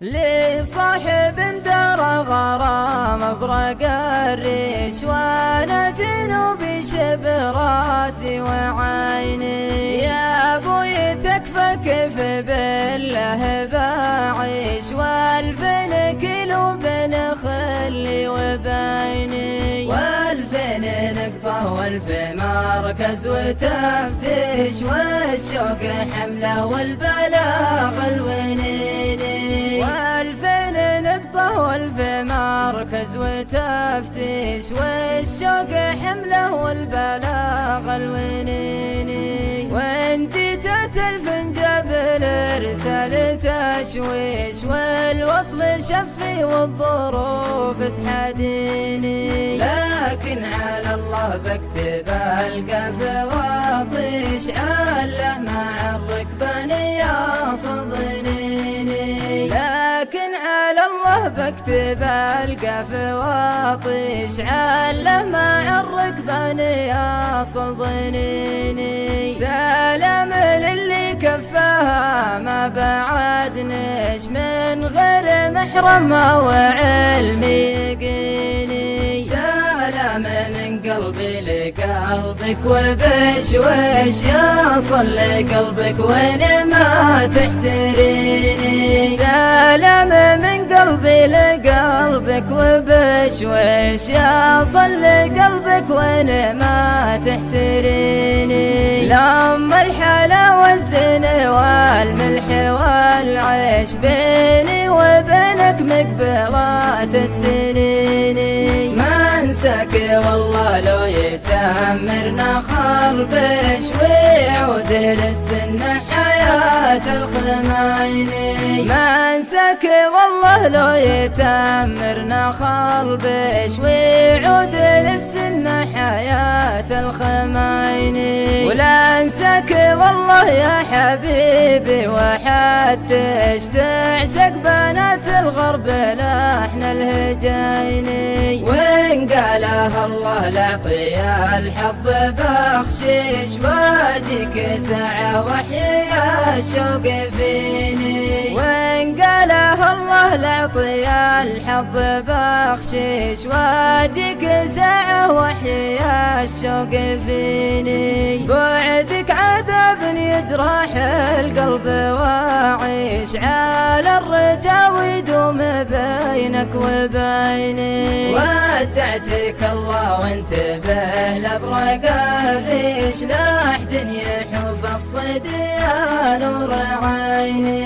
لي صاحب درى غرام برق الريش، وانا جنوبي شب راسي وعيني. يا ابوي تكفى كيف بالله بعيش، والفين كيلو بين خلي وبيني، والفين نقطة والف مركز وتفتيش، والشوق حمله والبلاغ الونيني. والفين نقطة والف مركز وتفتيش، والشوق حمله والبلاغ الونيني. وان جيت تلف جبل رسالة تشويش، والوصل شفي والظروف تحديني. لكن على الله بكتب القف واطيش، عله مع الركبان يصل ضنيني. لكن على الله بكتب القف واطيش، عله مع الركبان يصل ضنيني. سلام للي كفاها ما بعدنش، من غير محرم وعلم يقيني. سلام من قلبي لقلبك وبشويش، يصل لقلبك وين ما تحتريني. سلام من قلبي لقلبك وبشويش، يصل لقلبك وين ما تحتريني. لما الحلا والزين والملح والعيش، بيني وبينك مقبلات السنين. ما انساك والله لو يتأمرنا خربش، ويعود للسنة حياة الخمايني. ما انساك والله لو يتأمرنا خربش، ويعود للسنة حياة الخمايني. ولا انساك والله يا حبيبي وحدش، تعسق بنات الغرب لحن الهجيني. وإن قالها الله لأعطي الحظ بخشيش، واجيك ساعة وحيا الشوق فيني. وإن قالها الله لأعطي الحظ بخشيش، واجيك ساعة وحيا الشوق فيني. بعدك عذاب يجرح القلب واعيش، على الرجا ويدوم بينك وبيني. ودعتك الله وانتبه لبرق الريش، لا احد يحوف الصديان نور عيني.